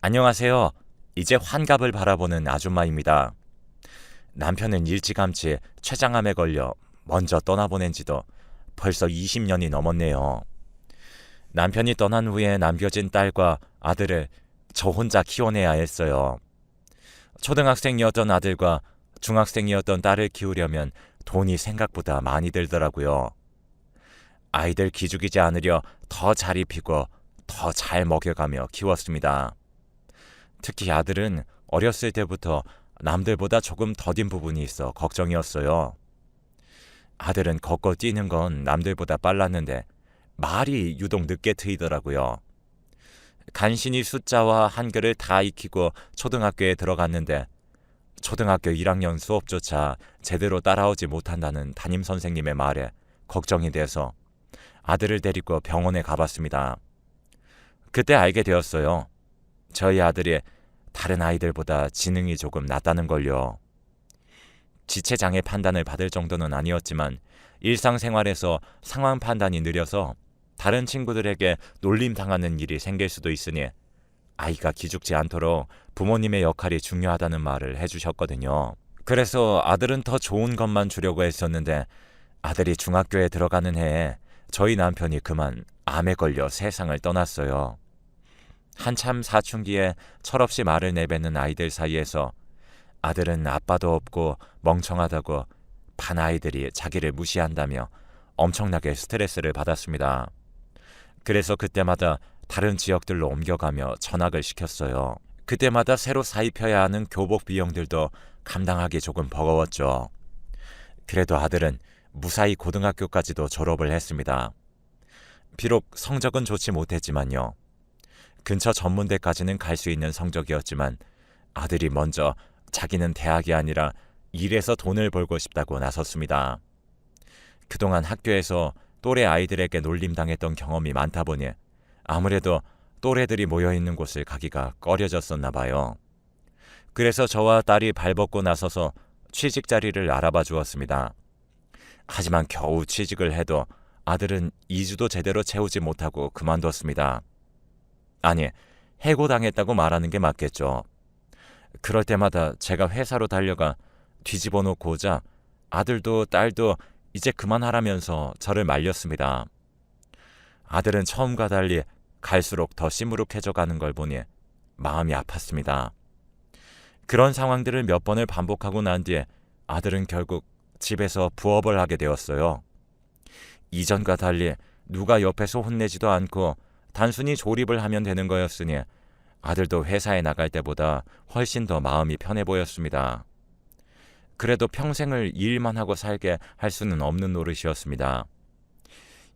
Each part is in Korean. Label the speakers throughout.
Speaker 1: 안녕하세요. 이제 환갑을 바라보는 아줌마입니다. 남편은 일찌감치 췌장암에 걸려 먼저 떠나보낸 지도 벌써 20년이 넘었네요. 남편이 떠난 후에 남겨진 딸과 아들을 저 혼자 키워내야 했어요. 초등학생이었던 아들과 중학생이었던 딸을 키우려면 돈이 생각보다 많이 들더라고요. 아이들 기죽이지 않으려 더 잘 입히고 더 잘 먹여가며 키웠습니다. 특히 아들은 어렸을 때부터 남들보다 조금 더딘 부분이 있어 걱정이었어요. 아들은 걷고 뛰는 건 남들보다 빨랐는데 말이 유독 늦게 트이더라고요. 간신히 숫자와 한글을 다 익히고 초등학교에 들어갔는데 초등학교 1학년 수업조차 제대로 따라오지 못한다는 담임선생님의 말에 걱정이 돼서 아들을 데리고 병원에 가봤습니다. 그때 알게 되었어요. 저희 아들이 다른 아이들보다 지능이 조금 낮다는 걸요. 지체장애 판단을 받을 정도는 아니었지만 일상생활에서 상황 판단이 느려서 다른 친구들에게 놀림당하는 일이 생길 수도 있으니 아이가 기죽지 않도록 부모님의 역할이 중요하다는 말을 해주셨거든요. 그래서 아들은 더 좋은 것만 주려고 했었는데 아들이 중학교에 들어가는 해에 저희 남편이 그만 암에 걸려 세상을 떠났어요. 한참 사춘기에 철없이 말을 내뱉는 아이들 사이에서 아들은 아빠도 없고 멍청하다고 반 아이들이 자기를 무시한다며 엄청나게 스트레스를 받았습니다. 그래서 그때마다 다른 지역들로 옮겨가며 전학을 시켰어요. 그때마다 새로 사입혀야 하는 교복 비용들도 감당하기 조금 버거웠죠. 그래도 아들은 무사히 고등학교까지도 졸업을 했습니다. 비록 성적은 좋지 못했지만요. 근처 전문대까지는 갈 수 있는 성적이었지만 아들이 먼저 자기는 대학이 아니라 일해서 돈을 벌고 싶다고 나섰습니다. 그동안 학교에서 또래 아이들에게 놀림당했던 경험이 많다 보니 아무래도 또래들이 모여있는 곳을 가기가 꺼려졌었나 봐요. 그래서 저와 딸이 발벗고 나서서 취직 자리를 알아봐 주었습니다. 하지만 겨우 취직을 해도 아들은 2주도 제대로 채우지 못하고 그만뒀습니다. 아니, 해고당했다고 말하는 게 맞겠죠. 그럴 때마다 제가 회사로 달려가 뒤집어 놓고자 아들도 딸도 이제 그만하라면서 저를 말렸습니다. 아들은 처음과 달리 갈수록 더 시무룩해져 가는 걸 보니 마음이 아팠습니다. 그런 상황들을 몇 번을 반복하고 난 뒤에 아들은 결국 집에서 부업을 하게 되었어요. 이전과 달리 누가 옆에서 혼내지도 않고 단순히 조립을 하면 되는 거였으니 아들도 회사에 나갈 때보다 훨씬 더 마음이 편해 보였습니다. 그래도 평생을 일만 하고 살게 할 수는 없는 노릇이었습니다.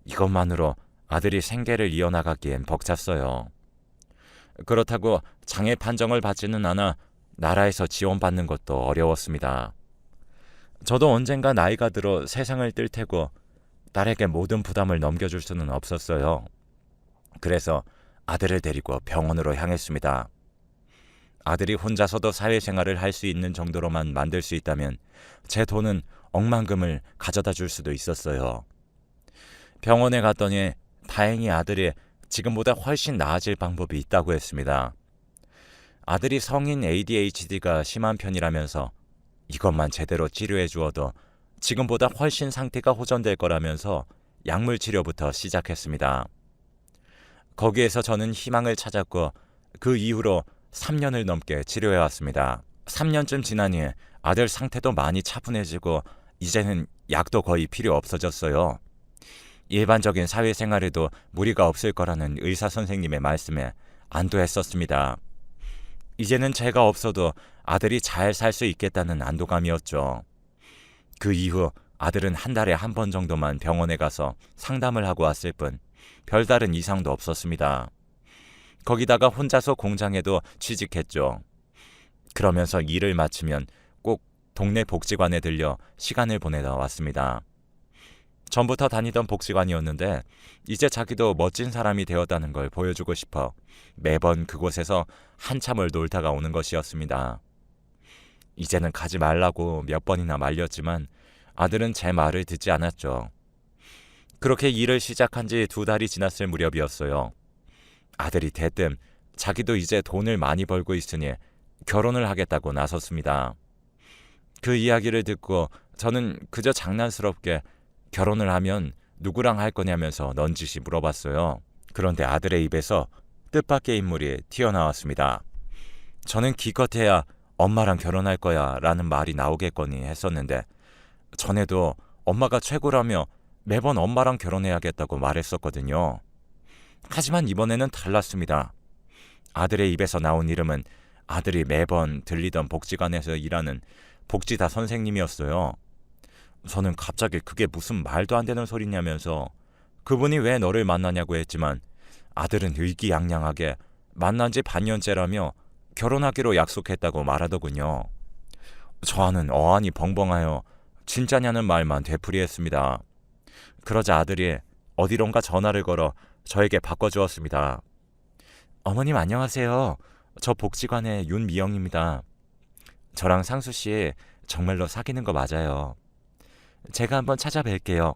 Speaker 1: 이것만으로 아들이 생계를 이어나가기엔 벅찼어요. 그렇다고 장애 판정을 받지는 않아 나라에서 지원받는 것도 어려웠습니다. 저도 언젠가 나이가 들어 세상을 뜰 테고 딸에게 모든 부담을 넘겨줄 수는 없었어요. 그래서 아들을 데리고 병원으로 향했습니다. 아들이 혼자서도 사회생활을 할 수 있는 정도로만 만들 수 있다면 제 돈은 억만금을 가져다 줄 수도 있었어요. 병원에 갔더니 다행히 아들이 지금보다 훨씬 나아질 방법이 있다고 했습니다. 아들이 성인 ADHD가 심한 편이라면서 이것만 제대로 치료해 주어도 지금보다 훨씬 상태가 호전될 거라면서 약물 치료부터 시작했습니다. 거기에서 저는 희망을 찾았고 그 이후로 3년을 넘게 치료해 왔습니다. 3년쯤 지나니 아들 상태도 많이 차분해지고 이제는 약도 거의 필요 없어졌어요. 일반적인 사회생활에도 무리가 없을 거라는 의사 선생님의 말씀에 안도했었습니다. 이제는 제가 없어도 아들이 잘 살 수 있겠다는 안도감이었죠. 그 이후 아들은 한 달에 한 번 정도만 병원에 가서 상담을 하고 왔을 뿐 별다른 이상도 없었습니다. 거기다가 혼자서 공장에도 취직했죠. 그러면서 일을 마치면 꼭 동네 복지관에 들려 시간을 보내다 왔습니다. 전부터 다니던 복지관이었는데 이제 자기도 멋진 사람이 되었다는 걸 보여주고 싶어 매번 그곳에서 한참을 놀다가 오는 것이었습니다. 이제는 가지 말라고 몇 번이나 말렸지만 아들은 제 말을 듣지 않았죠. 그렇게 일을 시작한 지 2달이 지났을 무렵이었어요. 아들이 대뜸 자기도 이제 돈을 많이 벌고 있으니 결혼을 하겠다고 나섰습니다. 그 이야기를 듣고 저는 그저 장난스럽게 결혼을 하면 누구랑 할 거냐면서 넌지시 물어봤어요. 그런데 아들의 입에서 뜻밖의 인물이 튀어나왔습니다. 저는 기껏해야 엄마랑 결혼할 거야 라는 말이 나오겠거니 했었는데 전에도 엄마가 최고라며 매번 엄마랑 결혼해야겠다고 말했었거든요. 하지만 이번에는 달랐습니다. 아들의 입에서 나온 이름은 아들이 매번 들리던 복지관에서 일하는 복지사 선생님이었어요. 저는 갑자기 그게 무슨 말도 안 되는 소리냐면서 그분이 왜 너를 만나냐고 했지만 아들은 의기양양하게 만난 지 반년째라며 결혼하기로 약속했다고 말하더군요. 저와는 어안이 벙벙하여 진짜냐는 말만 되풀이했습니다. 그러자 아들이 어디론가 전화를 걸어 저에게 바꿔주었습니다. 어머님 안녕하세요. 저 복지관의 윤미영입니다. 저랑 상수씨 정말로 사귀는 거 맞아요. 제가 한번 찾아뵐게요.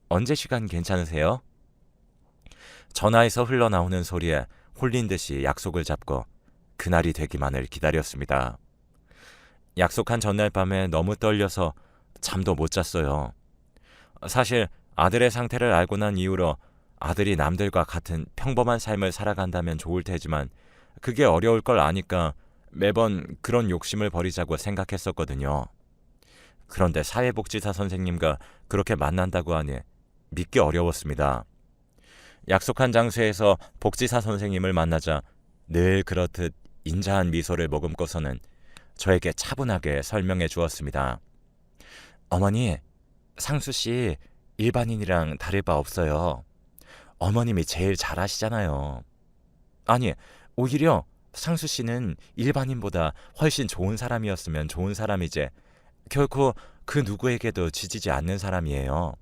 Speaker 1: 언제 시간 괜찮으세요? 전화에서 흘러나오는 소리에 홀린 듯이 약속을 잡고 그날이 되기만을 기다렸습니다. 약속한 전날 밤에 너무 떨려서 잠도 못 잤어요. 사실 아들의 상태를 알고 난 이후로 아들이 남들과 같은 평범한 삶을 살아간다면 좋을 테지만 그게 어려울 걸 아니까 매번 그런 욕심을 버리자고 생각했었거든요. 그런데 사회복지사 선생님과 그렇게 만난다고 하니 믿기 어려웠습니다. 약속한 장소에서 복지사 선생님을 만나자 늘 그렇듯 인자한 미소를 머금고서는 저에게 차분하게 설명해 주었습니다. 어머니, 상수씨 일반인이랑 다를 바 없어요. 어머님이 제일 잘하시잖아요. 아니, 오히려 상수씨는 일반인보다 훨씬 좋은 사람이었으면 좋은 사람이지 결코 그 누구에게도 지지지 않는 사람이에요.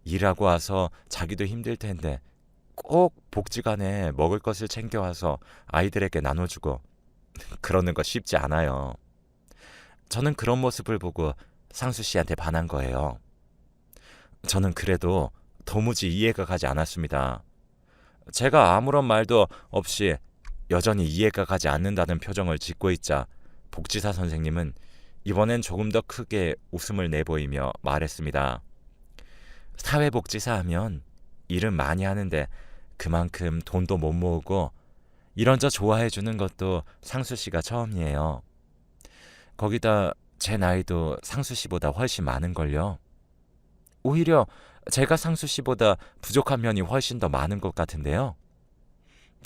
Speaker 1: 일하고 와서 자기도 힘들 텐데 꼭 복지관에 먹을 것을 챙겨와서 아이들에게 나눠주고 그러는 거 쉽지 않아요. 저는 그런 모습을 보고 상수 씨한테 반한 거예요. 저는 그래도 도무지 이해가 가지 않았습니다. 제가 아무런 말도 없이 여전히 이해가 가지 않는다는 표정을 짓고 있자 복지사 선생님은 이번엔 조금 더 크게 웃음을 내보이며 말했습니다. 사회복지사 하면 일은 많이 하는데 그만큼 돈도 못 모으고 이런저 좋아해 주는 것도 상수 씨가 처음이에요. 거기다 제 나이도 상수 씨보다 훨씬 많은걸요. 오히려 제가 상수 씨보다 부족한 면이 훨씬 더 많은 것 같은데요.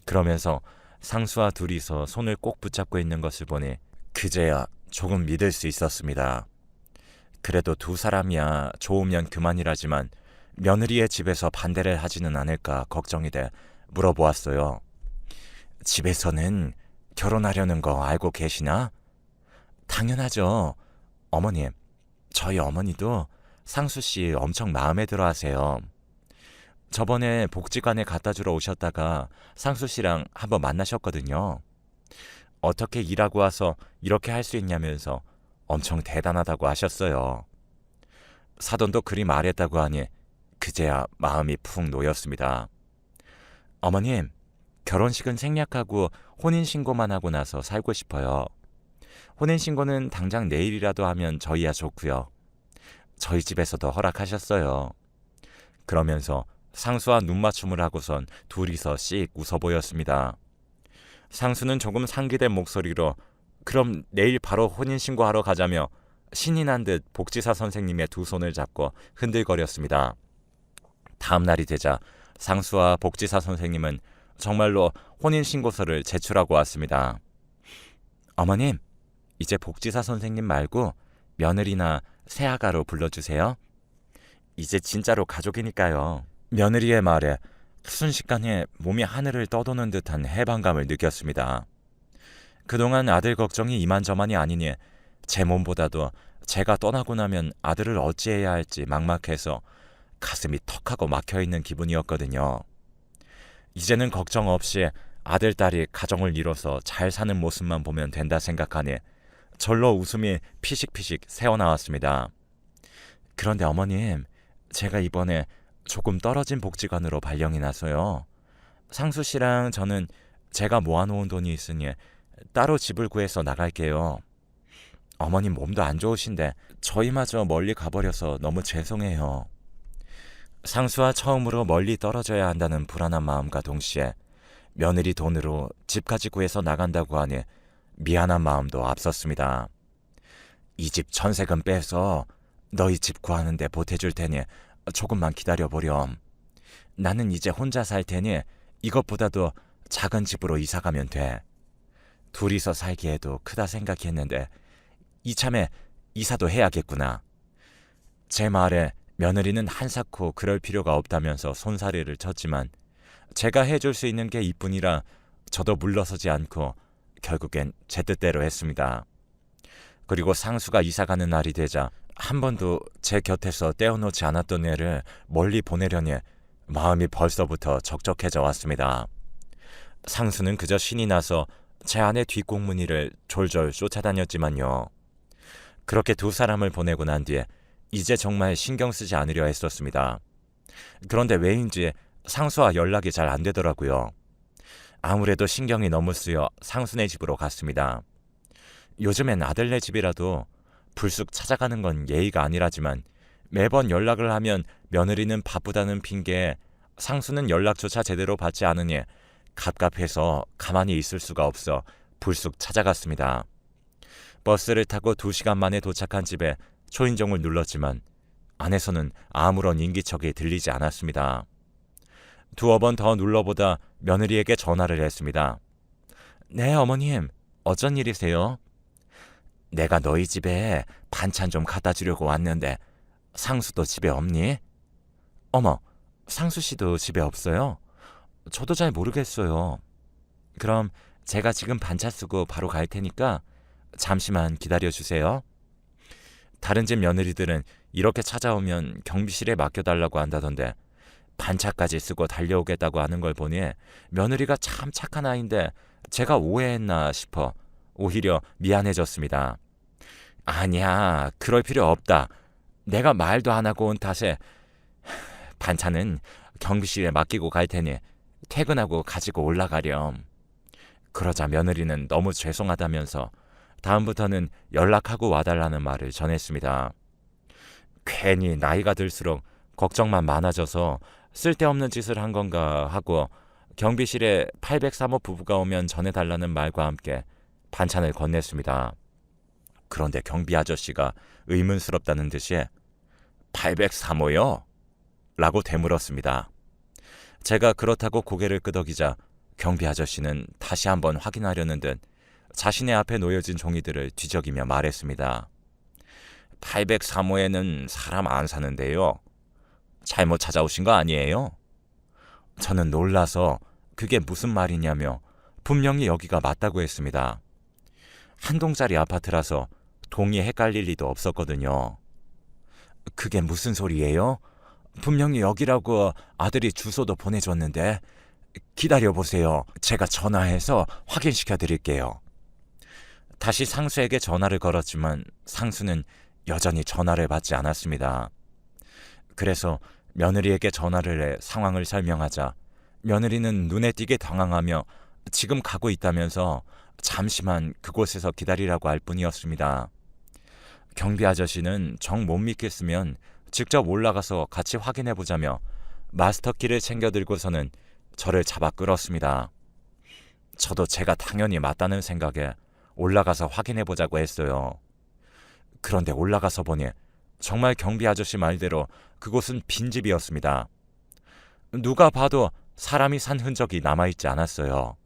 Speaker 1: 그러면서 상수와 둘이서 손을 꼭 붙잡고 있는 것을 보니 그제야 조금 믿을 수 있었습니다. 그래도 두 사람이야 좋으면 그만이라지만 며느리의 집에서 반대를 하지는 않을까 걱정이 돼 물어보았어요. 집에서는 결혼하려는 거 알고 계시나? 당연하죠. 어머님, 저희 어머니도 상수 씨 엄청 마음에 들어 하세요. 저번에 복지관에 갖다 주러 오셨다가 상수 씨랑 한번 만나셨거든요. 어떻게 일하고 와서 이렇게 할 수 있냐면서 엄청 대단하다고 하셨어요. 사돈도 그리 말했다고 하니 그제야 마음이 푹 놓였습니다. 어머님, 결혼식은 생략하고 혼인신고만 하고 나서 살고 싶어요. 혼인신고는 당장 내일이라도 하면 저희야 좋고요. 저희 집에서도 허락하셨어요. 그러면서 상수와 눈맞춤을 하고선 둘이서 씩 웃어 보였습니다. 상수는 조금 상기된 목소리로 그럼 내일 바로 혼인신고하러 가자며 신이 난 듯 복지사 선생님의 두 손을 잡고 흔들거렸습니다. 다음 날이 되자 상수와 복지사 선생님은 정말로 혼인신고서를 제출하고 왔습니다. 어머님, 이제 복지사 선생님 말고 며느리나 새아가로 불러주세요. 이제 진짜로 가족이니까요. 며느리의 말에 순식간에 몸이 하늘을 떠도는 듯한 해방감을 느꼈습니다. 그동안 아들 걱정이 이만저만이 아니니 제 몸보다도 제가 떠나고 나면 아들을 어찌해야 할지 막막해서 가슴이 턱하고 막혀있는 기분이었거든요. 이제는 걱정 없이 아들, 딸이 가정을 이뤄서 잘 사는 모습만 보면 된다 생각하니 절로 웃음이 피식피식 새어나왔습니다. 그런데 어머님, 제가 이번에 조금 떨어진 복지관으로 발령이 나서요. 상수 씨랑 저는 제가 모아놓은 돈이 있으니 따로 집을 구해서 나갈게요. 어머님 몸도 안 좋으신데 저희마저 멀리 가버려서 너무 죄송해요. 상수와 처음으로 멀리 떨어져야 한다는 불안한 마음과 동시에 며느리 돈으로 집까지 구해서 나간다고 하니 미안한 마음도 앞섰습니다. 이 집 전세금 빼서 너희 집 구하는데 보태줄 테니 조금만 기다려보렴. 나는 이제 혼자 살 테니 이것보다도 작은 집으로 이사가면 돼. 둘이서 살기에도 크다 생각했는데 이참에 이사도 해야겠구나. 제 말에 며느리는 한사코 그럴 필요가 없다면서 손사래를 쳤지만 제가 해줄 수 있는 게 이뿐이라 저도 물러서지 않고 결국엔 제 뜻대로 했습니다. 그리고 상수가 이사가는 날이 되자 한 번도 제 곁에서 떼어놓지 않았던 애를 멀리 보내려니 마음이 벌써부터 적적해져 왔습니다. 상수는 그저 신이 나서 제 아내 뒷공무니를 졸졸 쫓아다녔지만요. 그렇게 두 사람을 보내고 난 뒤에 이제 정말 신경 쓰지 않으려 했었습니다. 그런데 왜인지 상수와 연락이 잘 안 되더라고요. 아무래도 신경이 너무 쓰여 상수네 집으로 갔습니다. 요즘엔 아들네 집이라도 불쑥 찾아가는 건 예의가 아니라지만 매번 연락을 하면 며느리는 바쁘다는 핑계에 상수는 연락조차 제대로 받지 않으니 갑갑해서 가만히 있을 수가 없어 불쑥 찾아갔습니다. 버스를 타고 2시간 만에 도착한 집에 초인종을 눌렀지만 안에서는 아무런 인기척이 들리지 않았습니다. 두어 번 더 눌러보다 며느리에게 전화를 했습니다. 네, 어머님. 어쩐 일이세요? 내가 너희 집에 반찬 좀 갖다 주려고 왔는데 상수도 집에 없니? 어머, 상수 씨도 집에 없어요? 저도 잘 모르겠어요. 그럼 제가 지금 반차 쓰고 바로 갈 테니까 잠시만 기다려주세요. 다른 집 며느리들은 이렇게 찾아오면 경비실에 맡겨달라고 한다던데 반차까지 쓰고 달려오겠다고 하는 걸 보니 며느리가 참 착한 아이인데 제가 오해했나 싶어 오히려 미안해졌습니다. 아니야, 그럴 필요 없다. 내가 말도 안 하고 온 탓에 반차는 경비실에 맡기고 갈 테니 퇴근하고 가지고 올라가렴. 그러자 며느리는 너무 죄송하다면서 다음부터는 연락하고 와달라는 말을 전했습니다. 괜히 나이가 들수록 걱정만 많아져서 쓸데없는 짓을 한 건가 하고 경비실에 803호 부부가 오면 전해달라는 말과 함께 반찬을 건넸습니다. 그런데 경비 아저씨가 의문스럽다는 듯이 803호요? 라고 되물었습니다. 제가 그렇다고 고개를 끄덕이자 경비 아저씨는 다시 한번 확인하려는 듯 자신의 앞에 놓여진 종이들을 뒤적이며 말했습니다. 803호에는 사람 안 사는데요. 잘못 찾아오신 거 아니에요? 저는 놀라서 그게 무슨 말이냐며 분명히 여기가 맞다고 했습니다. 한 동짜리 아파트라서 동이 헷갈릴 리도 없었거든요. 그게 무슨 소리예요? 분명히 여기라고 아들이 주소도 보내줬는데 기다려보세요. 제가 전화해서 확인시켜 드릴게요. 다시 상수에게 전화를 걸었지만 상수는 여전히 전화를 받지 않았습니다. 그래서 며느리에게 전화를 해 상황을 설명하자 며느리는 눈에 띄게 당황하며 지금 가고 있다면서 잠시만 그곳에서 기다리라고 할 뿐이었습니다. 경비 아저씨는 정 못 믿겠으면 직접 올라가서 같이 확인해보자며 마스터키를 챙겨 들고서는 저를 잡아 끌었습니다. 저도 제가 당연히 맞다는 생각에 올라가서 확인해보자고 했어요. 그런데 올라가서 보니 정말 경비 아저씨 말대로 그곳은 빈집이었습니다. 누가 봐도 사람이 산 흔적이 남아있지 않았어요.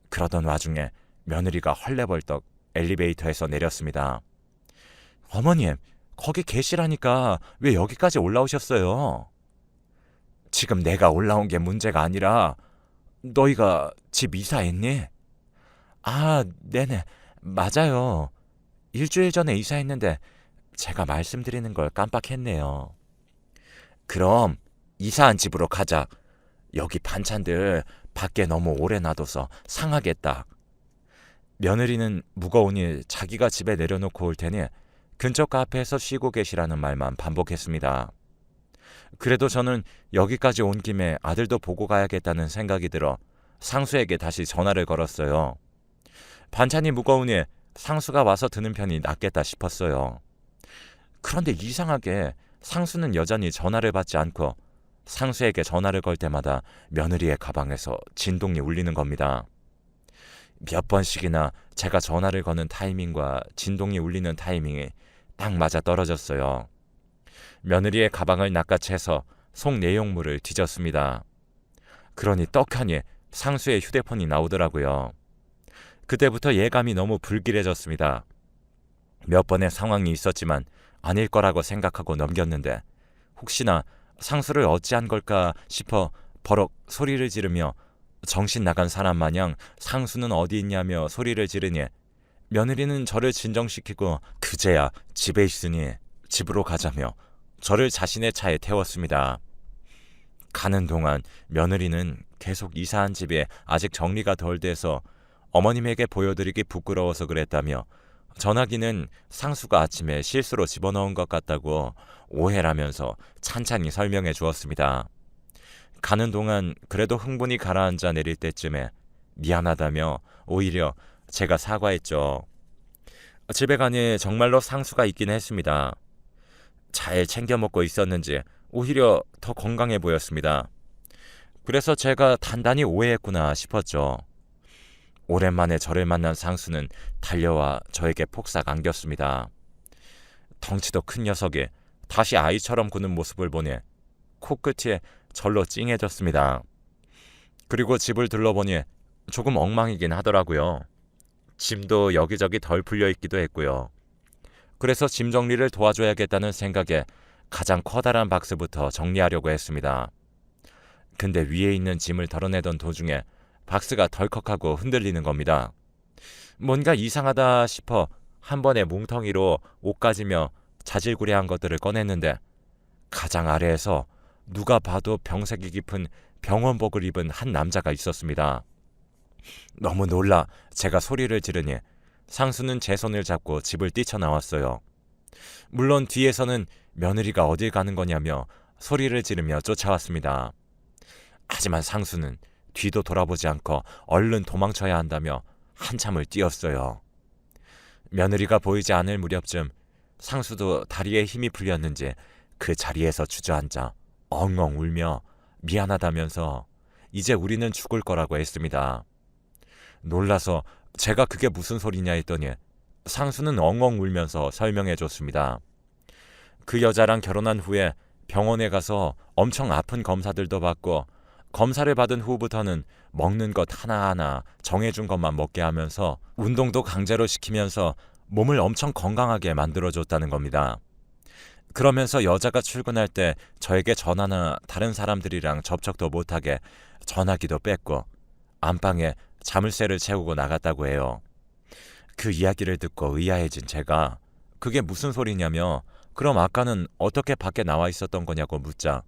Speaker 1: 그러던 와중에 며느리가 헐레벌떡 엘리베이터에서 내렸습니다. 어머님, 거기 계시라니까 왜 여기까지 올라오셨어요? 지금 내가 올라온 게 문제가 아니라 너희가 집 이사했니? 아, 네네, 맞아요. 일주일 전에 이사했는데 제가 말씀드리는 걸 깜빡했네요. 그럼 이사한 집으로 가자. 여기 반찬들 밖에 너무 오래 놔둬서 상하겠다. 며느리는 무거우니 자기가 집에 내려놓고 올 테니 근처 카페에서 쉬고 계시라는 말만 반복했습니다. 그래도 저는 여기까지 온 김에 아들도 보고 가야겠다는 생각이 들어 상수에게 다시 전화를 걸었어요. 반찬이 무거우니 상수가 와서 드는 편이 낫겠다 싶었어요. 그런데 이상하게 상수는 여전히 전화를 받지 않고 상수에게 전화를 걸 때마다 며느리의 가방에서 진동이 울리는 겁니다. 몇 번씩이나 제가 전화를 거는 타이밍과 진동이 울리는 타이밍이 딱 맞아 떨어졌어요. 며느리의 가방을 낚아채서 속 내용물을 뒤졌습니다. 그러니 떡하니 상수의 휴대폰이 나오더라고요. 그때부터 예감이 너무 불길해졌습니다. 몇 번의 상황이 있었지만 아닐 거라고 생각하고 넘겼는데 혹시나 상수를 어찌한 걸까 싶어 버럭 소리를 지르며 정신 나간 사람 마냥 상수는 어디 있냐며 소리를 지르니 며느리는 저를 진정시키고 그제야 집에 있으니 집으로 가자며 저를 자신의 차에 태웠습니다. 가는 동안 며느리는 계속 이사한 집에 아직 정리가 덜 돼서 어머님에게 보여드리기 부끄러워서 그랬다며 전화기는 상수가 아침에 실수로 집어넣은 것 같다고 오해라면서 찬찬히 설명해 주었습니다. 가는 동안 그래도 흥분이 가라앉아 내릴 때쯤에 미안하다며 오히려 제가 사과했죠. 집에 가니 정말로 상수가 있긴 했습니다. 잘 챙겨 먹고 있었는지 오히려 더 건강해 보였습니다. 그래서 제가 단단히 오해했구나 싶었죠. 오랜만에 저를 만난 상수는 달려와 저에게 폭삭 안겼습니다. 덩치도 큰 녀석이 다시 아이처럼 구는 모습을 보니 코끝이 절로 찡해졌습니다. 그리고 집을 둘러보니 조금 엉망이긴 하더라고요. 짐도 여기저기 덜 풀려 있기도 했고요. 그래서 짐 정리를 도와줘야겠다는 생각에 가장 커다란 박스부터 정리하려고 했습니다. 근데 위에 있는 짐을 덜어내던 도중에 박스가 덜컥하고 흔들리는 겁니다. 뭔가 이상하다 싶어 한 번에 뭉텅이로 옷가지며 자질구레한 것들을 꺼냈는데 가장 아래에서 누가 봐도 병색이 깊은 병원복을 입은 한 남자가 있었습니다. 너무 놀라 제가 소리를 지르니 상수는 제 손을 잡고 집을 뛰쳐나왔어요. 물론 뒤에서는 며느리가 어딜 가는 거냐며 소리를 지르며 쫓아왔습니다. 하지만 상수는 뒤도 돌아보지 않고 얼른 도망쳐야 한다며 한참을 뛰었어요. 며느리가 보이지 않을 무렵쯤 상수도 다리에 힘이 풀렸는지 그 자리에서 주저앉아 엉엉 울며 미안하다면서 이제 우리는 죽을 거라고 했습니다. 놀라서 제가 그게 무슨 소리냐 했더니 상수는 엉엉 울면서 설명해 줬습니다. 그 여자랑 결혼한 후에 병원에 가서 엄청 아픈 검사들도 받고 검사를 받은 후부터는 먹는 것 하나하나 정해준 것만 먹게 하면서 운동도 강제로 시키면서 몸을 엄청 건강하게 만들어줬다는 겁니다. 그러면서 여자가 출근할 때 저에게 전화나 다른 사람들이랑 접촉도 못하게 전화기도 뺐고 안방에 자물쇠를 채우고 나갔다고 해요. 그 이야기를 듣고 의아해진 제가 그게 무슨 소리냐며 그럼 아까는 어떻게 밖에 나와 있었던 거냐고 묻자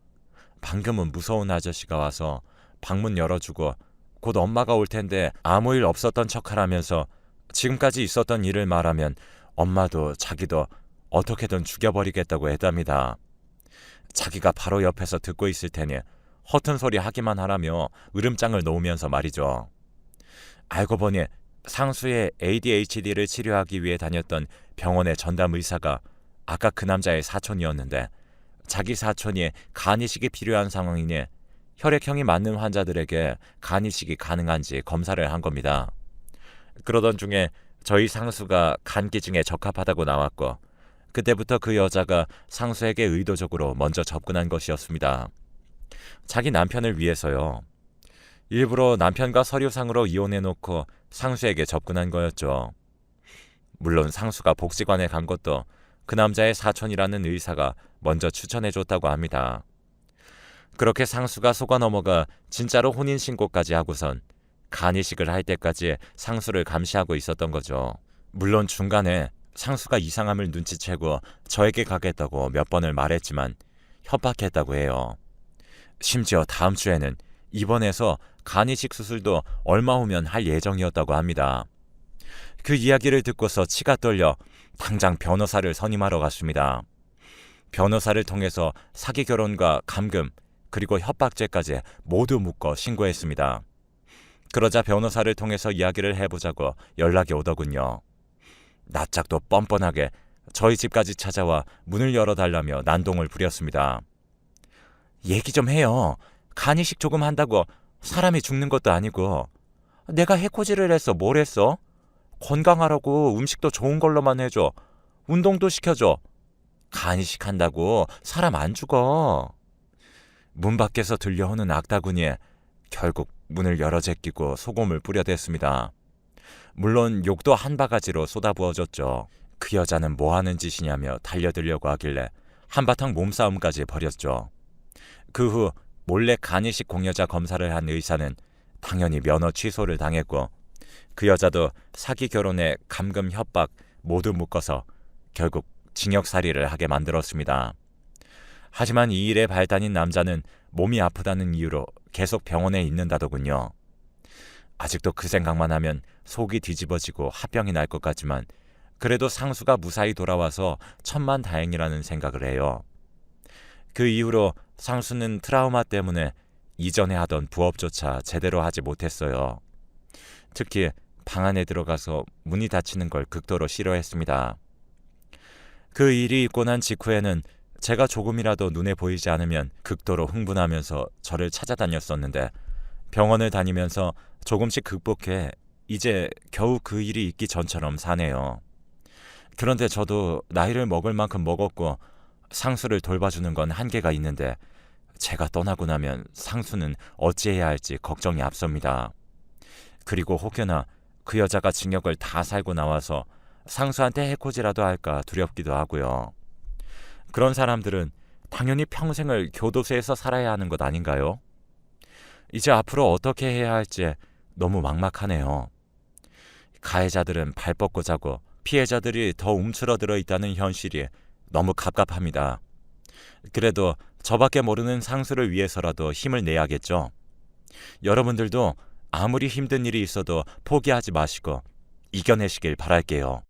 Speaker 1: 방금은 무서운 아저씨가 와서 방문 열어주고 곧 엄마가 올 텐데 아무 일 없었던 척하라면서 지금까지 있었던 일을 말하면 엄마도 자기도 어떻게든 죽여버리겠다고 했답니다. 자기가 바로 옆에서 듣고 있을 테니 허튼 소리 하기만 하라며 으름장을 놓으면서 말이죠. 알고 보니 상수의 ADHD를 치료하기 위해 다녔던 병원의 전담 의사가 아까 그 남자의 사촌이었는데 자기 사촌이 간 이식이 필요한 상황이니 혈액형이 맞는 환자들에게 간 이식이 가능한지 검사를 한 겁니다. 그러던 중에 저희 상수가 간 기증에 적합하다고 나왔고 그때부터 그 여자가 상수에게 의도적으로 먼저 접근한 것이었습니다. 자기 남편을 위해서요. 일부러 남편과 서류상으로 이혼해놓고 상수에게 접근한 거였죠. 물론 상수가 복지관에 간 것도 그 남자의 사촌이라는 의사가 먼저 추천해줬다고 합니다. 그렇게 상수가 속아 넘어가 진짜로 혼인신고까지 하고선 간이식을 할 때까지 상수를 감시하고 있었던 거죠. 물론 중간에 상수가 이상함을 눈치채고 저에게 가겠다고 몇 번을 말했지만 협박했다고 해요. 심지어 다음 주에는 입원해서 간이식 수술도 얼마 후면 할 예정이었다고 합니다. 그 이야기를 듣고서 치가 떨려 당장 변호사를 선임하러 갔습니다. 변호사를 통해서 사기 결혼과 감금 그리고 협박죄까지 모두 묶어 신고했습니다. 그러자 변호사를 통해서 이야기를 해보자고 연락이 오더군요. 낯짝도 뻔뻔하게 저희 집까지 찾아와 문을 열어달라며 난동을 부렸습니다. 얘기 좀 해요. 간이식 조금 한다고 사람이 죽는 것도 아니고. 내가 해코지를 해서 뭘 했어? 건강하라고 음식도 좋은 걸로만 해줘. 운동도 시켜줘. 간이식 한다고 사람 안 죽어. 문 밖에서 들려오는 악다구니에 결국 문을 열어 제끼고 소금을 뿌려댔습니다. 물론 욕도 한 바가지로 쏟아부어줬죠. 그 여자는 뭐하는 짓이냐며 달려들려고 하길래 한바탕 몸싸움까지 벌였죠. 그 후 몰래 간이식 공여자 검사를 한 의사는 당연히 면허 취소를 당했고, 그 여자도 사기 결혼에 감금 협박 모두 묶어서 결국 징역살이를 하게 만들었습니다. 하지만 이 일의 발단인 남자는 몸이 아프다는 이유로 계속 병원에 있는다더군요. 아직도 그 생각만 하면 속이 뒤집어지고 화병이 날 것 같지만 그래도 상수가 무사히 돌아와서 천만다행이라는 생각을 해요. 그 이후로 상수는 트라우마 때문에 이전에 하던 부업조차 제대로 하지 못했어요. 특히 방 안에 들어가서 문이 닫히는 걸 극도로 싫어했습니다. 그 일이 있고 난 직후에는 제가 조금이라도 눈에 보이지 않으면 극도로 흥분하면서 저를 찾아다녔었는데, 병원을 다니면서 조금씩 극복해 이제 겨우 그 일이 있기 전처럼 사네요. 그런데 저도 나이를 먹을 만큼 먹었고 상수를 돌봐주는 건 한계가 있는데, 제가 떠나고 나면 상수는 어찌해야 할지 걱정이 앞섭니다. 그리고 혹여나 그 여자가 징역을 다 살고 나와서 상수한테 해코지라도 할까 두렵기도 하고요. 그런 사람들은 당연히 평생을 교도소에서 살아야 하는 것 아닌가요? 이제 앞으로 어떻게 해야 할지 너무 막막하네요. 가해자들은 발 뻗고 자고 피해자들이 더 움츠러들어 있다는 현실이 너무 갑갑합니다. 그래도 저밖에 모르는 상수를 위해서라도 힘을 내야겠죠. 여러분들도 아무리 힘든 일이 있어도 포기하지 마시고 이겨내시길 바랄게요.